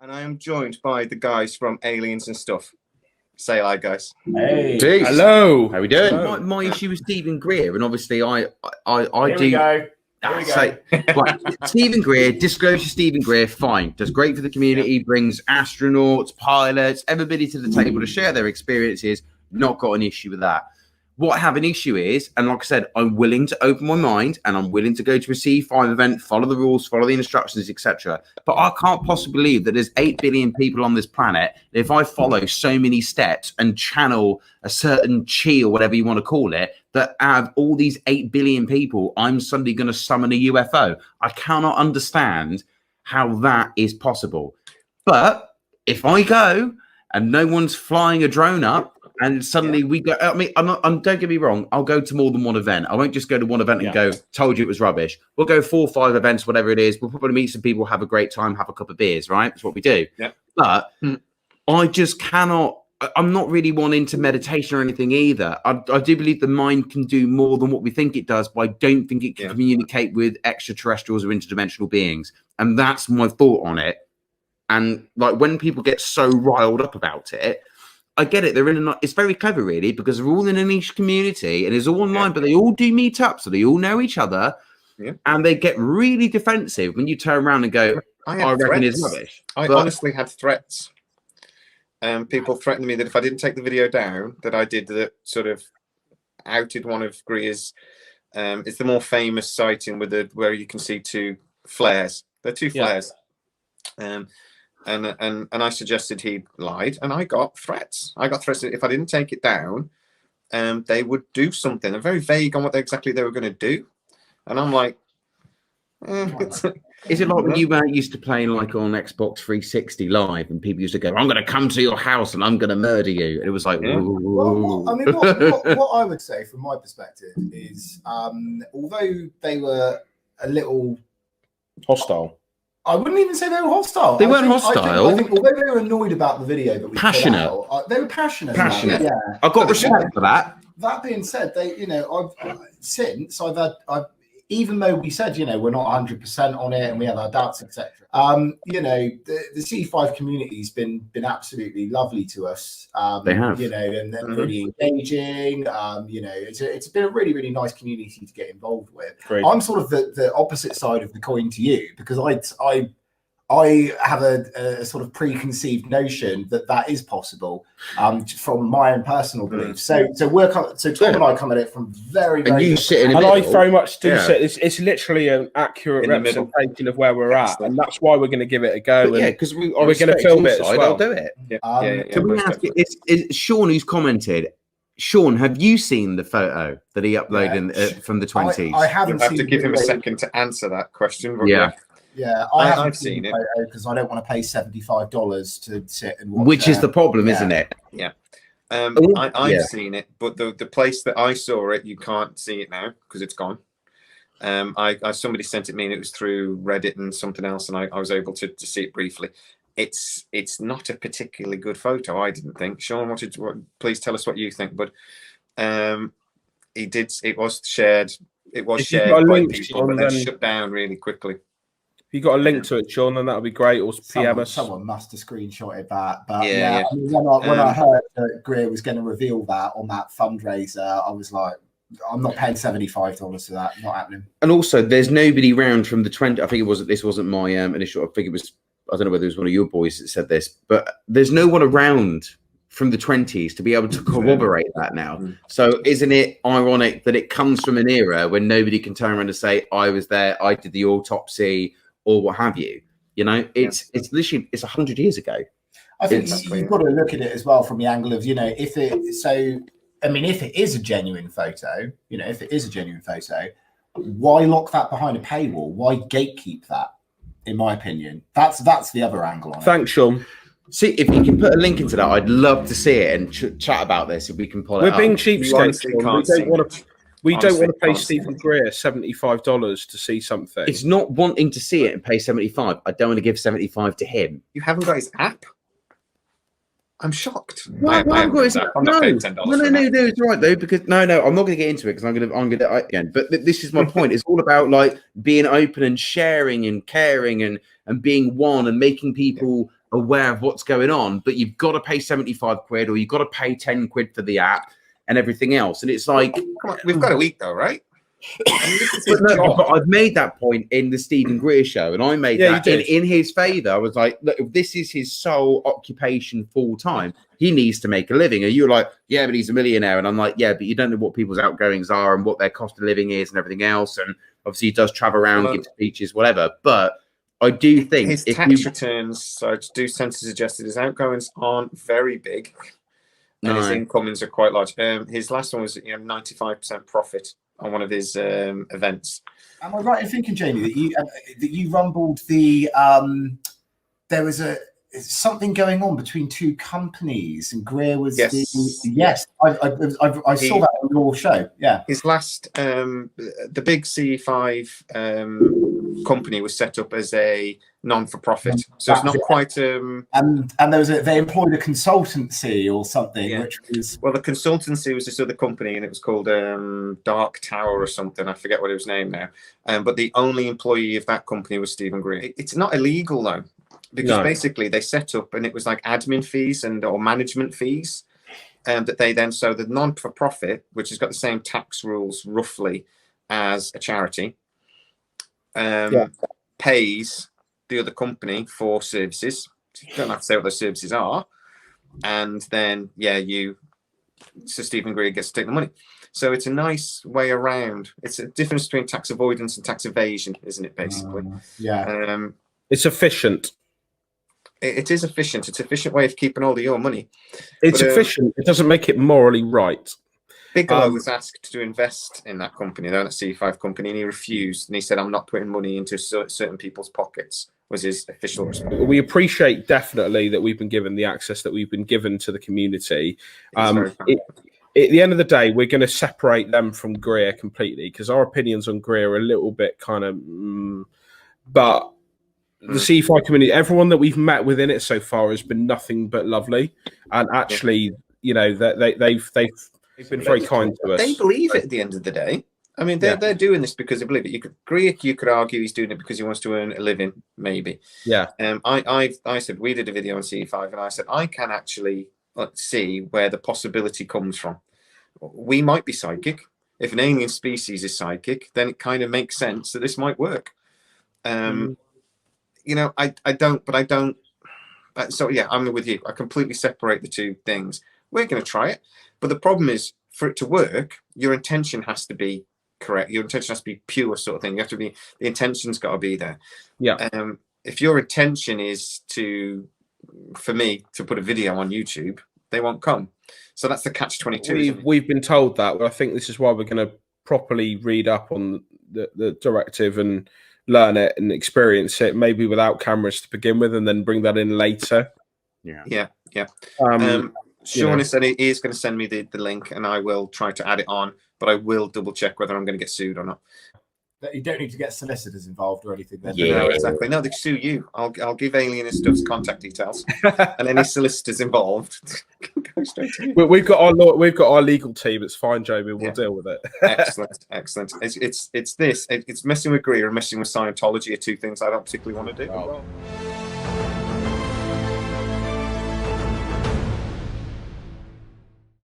And I am joined by the guys from Aliens and Stuff. Say hi, guys. Hey. Jeez. Hello. How we doing? Hello. My issue with Stephen Greer, and obviously I Here do. we go. Here we go. Say, right, Stephen Greer, disclosure. Stephen Greer, fine, does great for the community, brings astronauts, pilots, everybody to the table to share their experiences. Not got an issue with that. What I have an issue is, and like I said, I'm willing to open my mind and I'm willing to go to a CE5 event, follow the rules, follow the instructions, etc. But I can't possibly believe that there's 8 billion people on this planet. If I follow so many steps and channel a certain chi or whatever you want to call it, that out of all these 8 billion people, I'm suddenly going to summon a UFO. I cannot understand how that is possible. But if I go and no one's flying a drone up, and suddenly we go. I mean, don't get me wrong. I'll go to more than one event. I won't just go to one event and go, "Told you it was rubbish." We'll go 4 or 5 events, whatever it is. We'll probably meet some people, have a great time, have a couple of beers. Right? That's what we do. Yeah. But I just cannot. I'm not really one into meditation or anything either. I do believe the mind can do more than what we think it does, but I don't think it can communicate with extraterrestrials or interdimensional beings. And that's my thought on it. And like when people get so riled up about it. I get it. They're in it's very clever, really, because they're all in a niche community and it's all online, but they all do meet up, so they all know each other, and they get really defensive when you turn around and go, "I reckon it's rubbish." I honestly had threats. People threatened me that if I didn't take the video down, that I did the sort of outed one of Greer's. It's the more famous sighting with where you can see 2 flares. They're 2 flares. And I suggested he lied, and I got threats. I got threats that if I didn't take it down, they would do something. They're very vague on what exactly they were going to do, and I'm like, is it like when you used to play like on Xbox 360 Live, and people used to go, "I'm going to come to your house and I'm going to murder you"? And it was like, well, I mean, what I would say from my perspective is, although they were a little hostile. I wouldn't even say they were hostile. They weren't hostile. I think although they were annoyed about the video that we passionate. put out, they were passionate. Yeah, I've got respect for that. That being said, they, I've even though we said, we're not 100% on it and we have our doubts, etc. The CE5 community's been absolutely lovely to us. They have, and they're really engaging. It's been a really, really nice community to get involved with. Great. I'm sort of the opposite side of the coin to you, because I have a sort of preconceived notion that is possible from my own personal beliefs. So Tom and I come at it from very, very. And you sit in the middle. middle. I very much do sit. It's literally an accurate representation of where we're at, and that's why we're going to give it a go. Yeah, because we're going to film it as well. I'll do it. Can we ask? It's Sean who's commented. Sean, have you seen the photo that he uploaded from the 20s? I haven't. You have to give him a second to answer that question. Yeah, I've seen it because I don't want to pay $75 to sit and watch. Which is the problem, isn't it? Yeah. I've seen it, but the place that I saw it, you can't see it now because it's gone. Somebody sent it me, and it was through Reddit and something else, and I was able to see it briefly. It's not a particularly good photo, I didn't think. Sean, please tell us what you think. But it was shared. It was shared by people, but then shut down really quickly. If you got a link to it, Sean, then that would be great. Or PM us. Someone must have screenshotted that. But I mean, when I heard that Greer was going to reveal that on that fundraiser, I was like, I'm not paying $75 for that. Not happening. And also, there's nobody round from the 20. I think it wasn't. This wasn't my initial. I think it was. I don't know whether it was one of your boys that said this, but there's no one around from the 20s to be able to corroborate that now. So isn't it ironic that it comes from an era when nobody can turn around and say, I was there, I did the autopsy, or what have you? It's literally 100 years ago. I think you've got to look at it as well from the angle of, if it is a genuine photo, why lock that behind a paywall? Why gatekeep that? In my opinion, that's the other angle on it. Thanks, Sean. See, if you can put a link into that, I'd love to see it and chat about this. If we can pull it up. We're being cheapskates. We don't want to pay Stephen Greer $75 to see something. It's not wanting to see it and pay $75. I don't want to give $75 to him. You haven't got his app? I'm shocked. No, I'm not paying $10. No, it's right though, because no, I'm not going to get into it because I'm going to again. But this is my point. It's all about like being open and sharing and caring and being one and making people aware of what's going on, but you've got to pay 75 quid or you've got to pay 10 quid for the app and everything else. And it's like, come on, we've got a week though, right? but I've made that point in the Stephen Greer show, and I made that in his favor. I was like, look, if this is his sole occupation full time, he needs to make a living. And you're like, yeah, but he's a millionaire. And I'm like, yeah, but you don't know what people's outgoings are and what their cost of living is and everything else. And obviously he does travel around, give speeches, whatever. But I do think his tax returns, so I do tend to suggest that his outgoings aren't very big. And his incomings are quite large. His last one was 95% profit on one of his events. Am I right in thinking, Jamie, that you rumbled the there was something going on between two companies, and Greer was I saw that on your show. Yeah, his last the big CE5 company was set up as a non-for-profit, so it's not quite and there was they employed a consultancy or something, which was, well, the consultancy was this other company, and it was called Dark Tower or something. I forget what it was named now, but the only employee of that company was Stephen Greer. It's not illegal though, because basically they set up, and it was like admin fees or management fees, that they then, so the non-for-profit, which has got the same tax rules roughly as a charity, pays the other company for services. You don't have to say what those services are, and then so Stephen Greer gets to take the money. So it's a nice way around. It's a difference between tax avoidance and tax evasion, isn't it? Basically, it's efficient. It is efficient. It's an efficient way of keeping all of your money. It's efficient. It doesn't make it morally right. Bigelow was asked to invest in that company, that CE5 company, and he refused. And he said, "I'm not putting money into certain people's pockets." Was his official response. We appreciate definitely that we've been given the access that we've been given to the community. At the end of the day, we're going to separate them from Greer completely, because our opinions on Greer are a little bit kind of, but the CE5 community, everyone that we've met within it so far has been nothing but lovely, and actually, they've been very kind to us. They believe it at the end of the day. I mean, they're doing this because they believe it. Greer, you could argue he's doing it because he wants to earn a living, maybe. Yeah. I said, we did a video on CE5, and I said, I can actually see where the possibility comes from. We might be psychic. If an alien species is psychic, then it kind of makes sense that this might work. I don't. So yeah, I'm with you. I completely separate the two things. We're going to try it, but the problem is, for it to work, your intention has to be correct. Your intention has to be pure, sort of thing. You have to be, the intention's got to be there. Yeah. If your intention is for me to put a video on YouTube, they won't come. So that's the catch-22. We've been told that. I think this is why we're going to properly read up on the directive and learn it and experience it, maybe without cameras to begin with, and then bring that in later. Yeah. Sean said he is going to send me the link, and I will try to add it on, but I will double check whether I'm going to get sued or not. You don't need to get solicitors involved or anything. Then. Yeah, no, exactly. No, they sue you. I'll give Alien and Stuff's contact details, and any solicitors involved go straight to you. We've got our legal team. It's fine, Jamie. We'll deal with it. Excellent. It's messing with Greer and messing with Scientology are two things I don't particularly want to do. Oh.